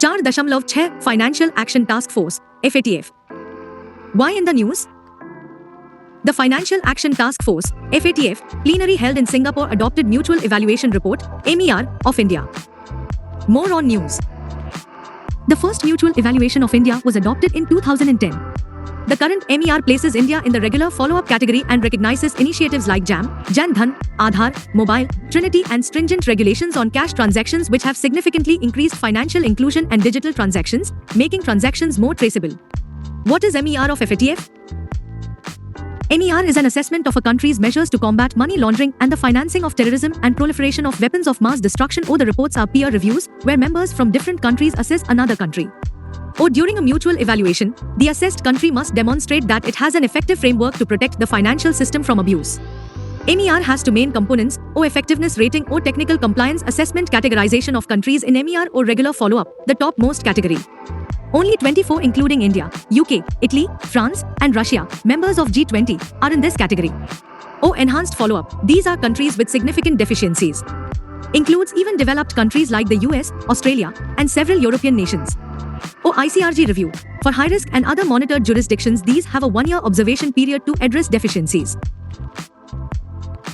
4.6 Financial Action Task Force (FATF). Why in the news? The Financial Action Task Force (FATF) plenary held in Singapore adopted Mutual Evaluation Report (MER) of India. More on news. The first Mutual Evaluation of India was adopted in 2010. The current MER places India in the regular follow-up category and recognizes initiatives like JAM, Jan Dhan, Aadhaar, Mobile, Trinity and stringent regulations on cash transactions which have significantly increased financial inclusion and digital transactions, making transactions more traceable. What is MER of FATF? MER is an assessment of a country's measures to combat money laundering and the financing of terrorism and proliferation of weapons of mass destruction. The reports are peer reviews, where members from different countries assess another country. During a mutual evaluation, the assessed country must demonstrate that it has an effective framework to protect the financial system from abuse. MER has two main components: effectiveness rating or technical compliance assessment. Categorization of countries in MER or regular follow-up, the topmost category. Only 24, including India, UK, Italy, France, and Russia, members of G20, are in this category. Enhanced follow-up, these are countries with significant deficiencies. Includes even developed countries like the US, Australia, and several European nations. ICRG review, for high-risk and other monitored jurisdictions, these have a one-year observation period to address deficiencies.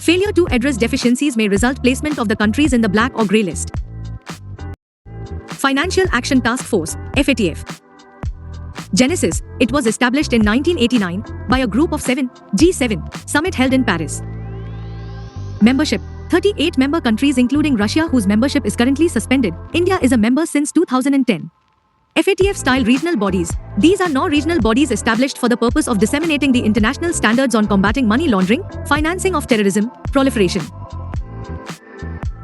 Failure to address deficiencies may result placement of the countries in the black or grey list. Financial Action Task Force, FATF. Genesis, it was established in 1989 by a group of 7, G7, summit held in Paris. Membership, 38 member countries including Russia whose membership is currently suspended. India is a member since 2010. FATF-style regional bodies, these are non-regional bodies established for the purpose of disseminating the international standards on combating money laundering, financing of terrorism, proliferation.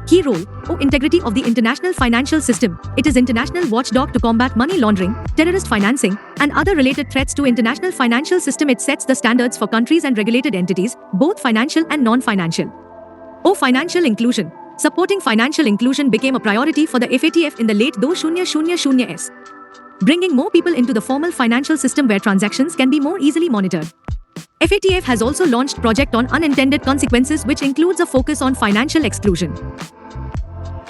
Key role, integrity of the international financial system. It is international watchdog to combat money laundering, terrorist financing, and other related threats to international financial system. It sets the standards for countries and regulated entities, both financial and non-financial. Financial inclusion. Supporting financial inclusion became a priority for the FATF in the late 2000s. Bringing more people into the formal financial system where transactions can be more easily monitored. FATF has also launched Project on Unintended Consequences, which includes a focus on financial exclusion.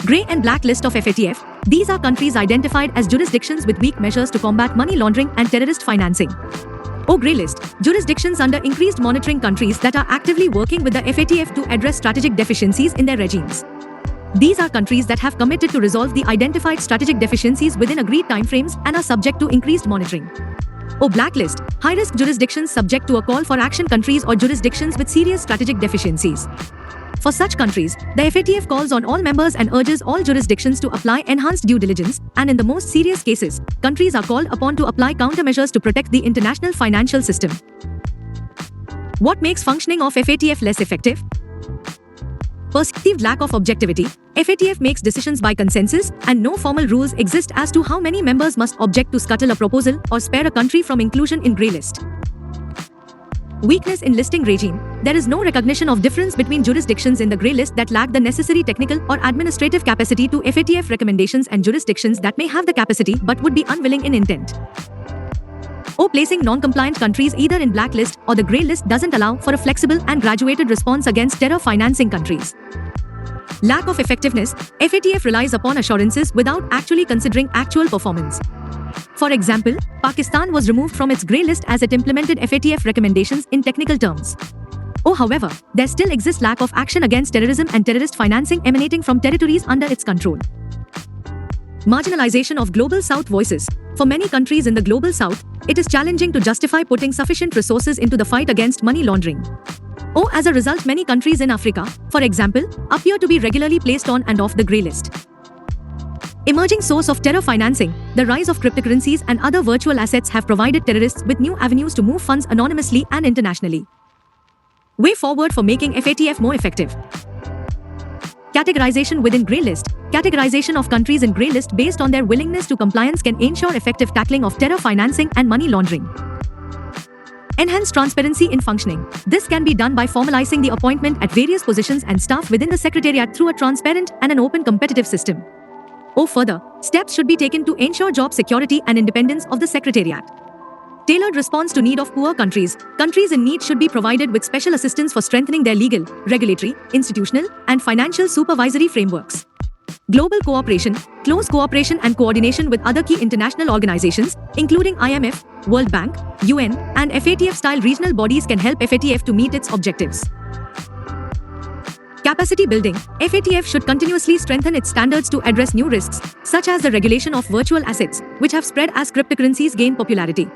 Grey and black list of FATF, these are countries identified as jurisdictions with weak measures to combat money laundering and terrorist financing. Grey list, jurisdictions under increased monitoring, countries that are actively working with the FATF to address strategic deficiencies in their regimes. These are countries that have committed to resolve the identified strategic deficiencies within agreed timeframes and are subject to increased monitoring. Blacklist, high-risk jurisdictions subject to a call for action, countries or jurisdictions with serious strategic deficiencies. For such countries, the FATF calls on all members and urges all jurisdictions to apply enhanced due diligence, and in the most serious cases, countries are called upon to apply countermeasures to protect the international financial system. What makes functioning of FATF less effective? Perceived lack of objectivity. FATF makes decisions by consensus, and no formal rules exist as to how many members must object to scuttle a proposal or spare a country from inclusion in grey list. Weakness in listing regime. There is no recognition of difference between jurisdictions in the grey list that lack the necessary technical or administrative capacity to FATF recommendations and jurisdictions that may have the capacity but would be unwilling in intent. Placing non-compliant countries either in blacklist or the grey list doesn't allow for a flexible and graduated response against terror financing countries. Lack of effectiveness. FATF relies upon assurances without actually considering actual performance. For example, Pakistan was removed from its grey list as it implemented FATF recommendations in technical terms. However, there still exists lack of action against terrorism and terrorist financing emanating from territories under its control. Marginalization of Global South voices. For many countries in the Global South, it is challenging to justify putting sufficient resources into the fight against money laundering. As a result, many countries in Africa, for example, appear to be regularly placed on and off the grey list. Emerging source of terror financing. The rise of cryptocurrencies and other virtual assets have provided terrorists with new avenues to move funds anonymously and internationally. Way forward for making FATF more effective. Categorization within grey list. Categorization of countries in grey list based on their willingness to compliance can ensure effective tackling of terror financing and money laundering. Enhance transparency in functioning. This can be done by formalizing the appointment at various positions and staff within the Secretariat through a transparent and an open competitive system. Further, steps should be taken to ensure job security and independence of the Secretariat. Tailored response to need of poor countries. Countries in need should be provided with special assistance for strengthening their legal, regulatory, institutional, and financial supervisory frameworks. Global cooperation, close cooperation and coordination with other key international organizations, including IMF, World Bank, UN, and FATF-style regional bodies can help FATF to meet its objectives. Capacity building. FATF should continuously strengthen its standards to address new risks, such as the regulation of virtual assets, which have spread as cryptocurrencies gain popularity.